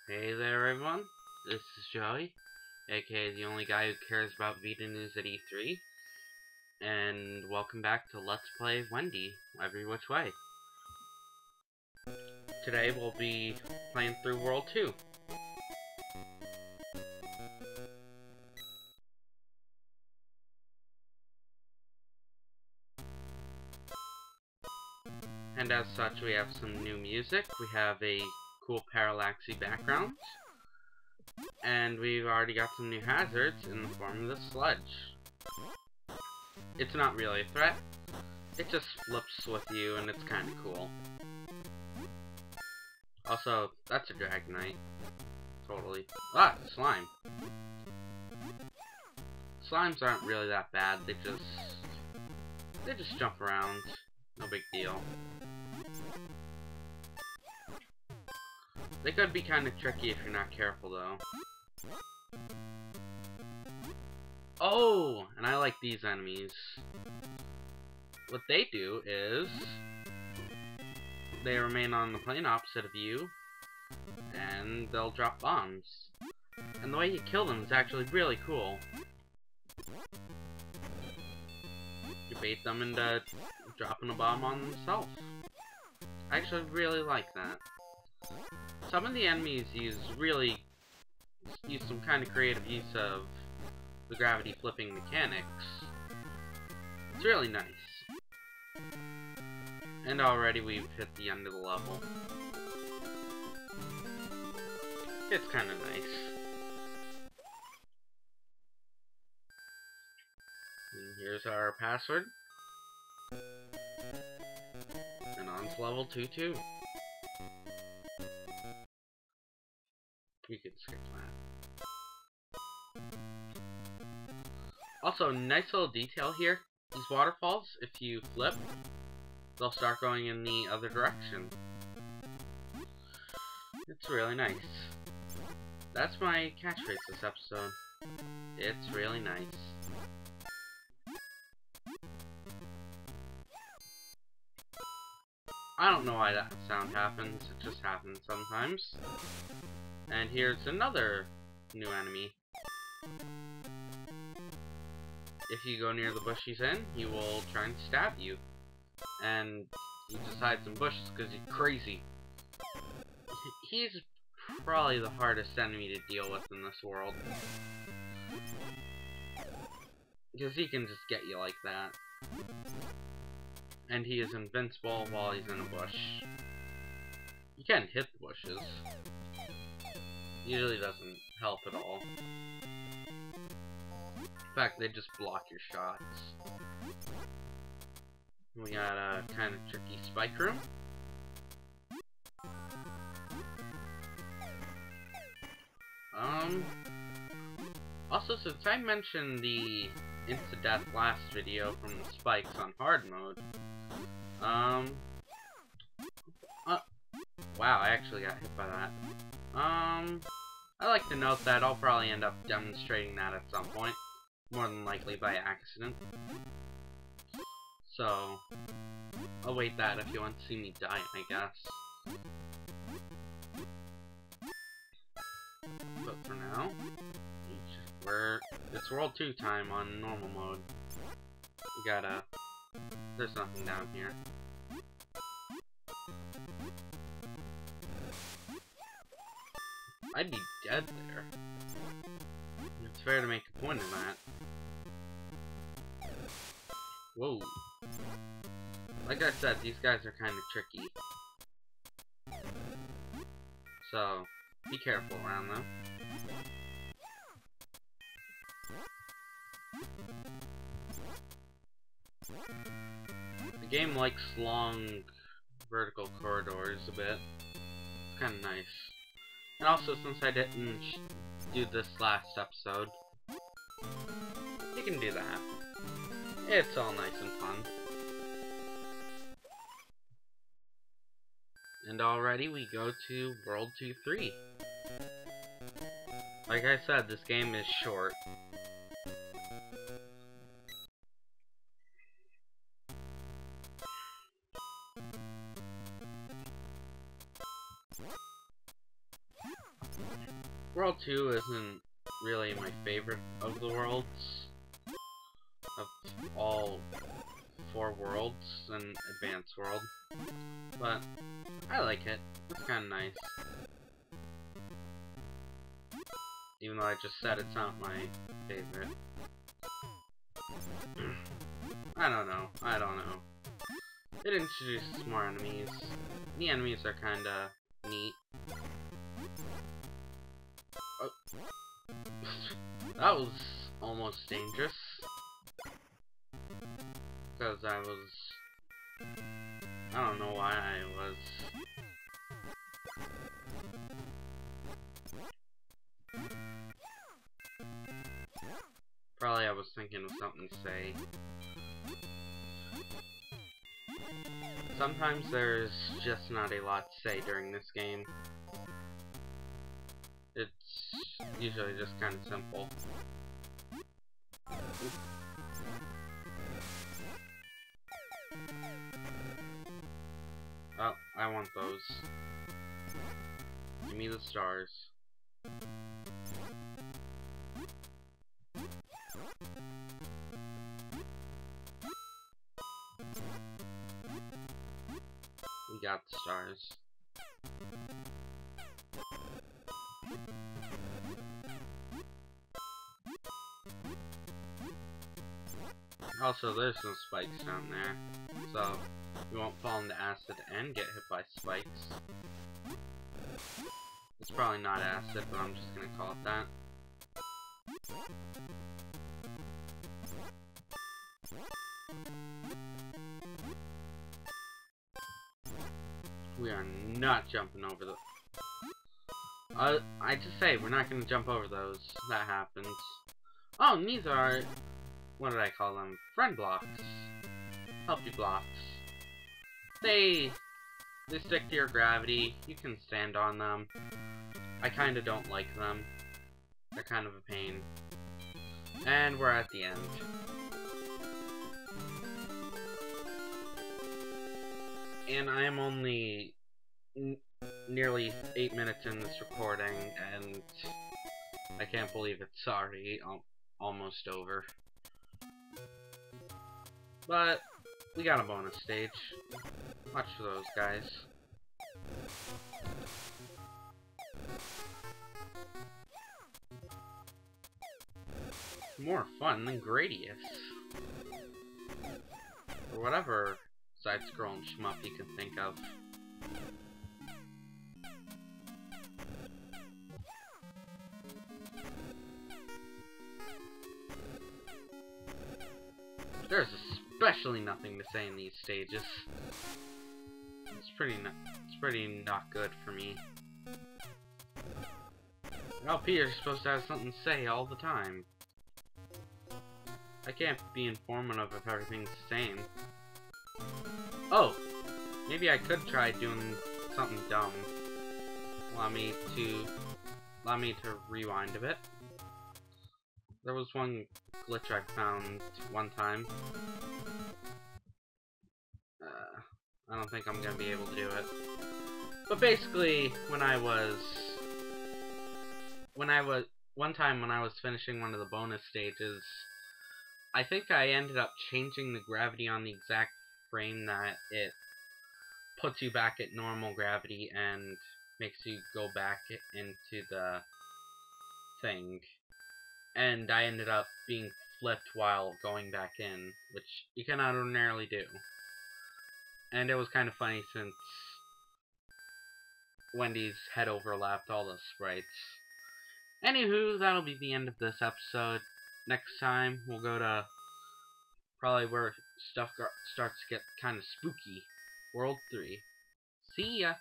Hey there everyone, this is Joey, aka the only guy who cares about Vita news at E3, and welcome back to Let's Play Wendy, Every Which Way. Today we'll be playing through World 2. And as such, we have some new music, we have a cool parallaxy background, and we've already got some new hazards in the form of the sludge. It's not really a threat, it just flips with you and it's kinda cool. Also, that's a Dragonite. Totally. Ah, slime. Slimes aren't really that bad, they just jump around. No big deal. They could be kinda tricky if you're not careful though. Oh! And I like these enemies. What they do is they remain on the plane opposite of you and they'll drop bombs. And the way you kill them is actually really cool. You bait them into dropping a bomb on themselves. I actually really like that. Some of the enemies use some kind of creative use of the gravity flipping mechanics. It's really nice. And already we've hit the end of the level. It's kinda nice. And here's our password. And on to level 2 too. We could skip that. Also, nice little detail here. These waterfalls, if you flip, they'll start going in the other direction. It's really nice. That's my catchphrase this episode. It's really nice. I don't know why that sound happens, it just happens sometimes. And here's another new enemy. If you go near the bush he's in, he will try and stab you. And he just hides in bushes because he's crazy. He's probably the hardest enemy to deal with in this world. Because he can just get you like that. And he is invincible while he's in a bush. You can't hit the bushes. Usually doesn't help at all. In fact, they just block your shots. We got a kind of tricky spike room. Also, since I mentioned the Insta-Death last video from the spikes on hard mode, wow, I actually got hit by that. I like to note that I'll probably end up demonstrating that at some point, more than likely by accident. So, await that if you want to see me die, I guess. But for now, it's World 2 time on normal mode. We gotta... There's nothing down here. I'd be dead there. It's fair to make a point of that. Whoa. Like I said, these guys are kind of tricky. So, be careful around them. The game likes long vertical corridors a bit. It's kind of nice. And also, since I didn't do this last episode, you can do that. It's all nice and fun. And already we go to World 2-3. Like I said, this game is short. World 2 isn't really my favorite of the worlds. Of all 4 worlds in Advanced World. But I like it. It's kind of nice. Even though I just said it's not my favorite. I don't know. It introduces more enemies. The enemies are kinda neat. Oh. That was almost dangerous. Because I don't know why I was. Probably I was thinking of something to say. Sometimes there's just not a lot to say during this game. It's usually just kind of simple. Oh, I want those. Give me the stars. We got the stars. Also, there's some spikes down there, so we won't fall into acid and get hit by spikes. It's probably not acid, but I'm just gonna call it that. We are not jumping over the... I just say, we're not gonna jump over those. That happens. Oh, and these are... What did I call them? Friend blocks. Help you blocks. They stick to your gravity. You can stand on them. I kinda don't like them. They're kind of a pain. And we're at the end. And I am only nearly 8 minutes in this recording, and I can't believe it's already almost over. But we got a bonus stage. Watch for those guys. More fun than Gradius. Or whatever side-scrolling shmup you can think of. There's especially nothing to say in these stages. It's pretty not good for me. LP's supposed to have something to say all the time. I can't be informative if everything's the same. Oh! Maybe I could try doing something dumb. Allow me to rewind a bit. There was one glitch I found one time. I don't think I'm gonna be able to do it. But basically, one time when I was finishing one of the bonus stages, I think I ended up changing the gravity on the exact frame that it puts you back at normal gravity and makes you go back into the thing. And I ended up being flipped while going back in, which you cannot ordinarily do. And it was kind of funny since Wendy's head overlapped all the sprites. Anywho, that'll be the end of this episode. Next time, we'll go to probably where stuff starts to get kind of spooky. World 3. See ya!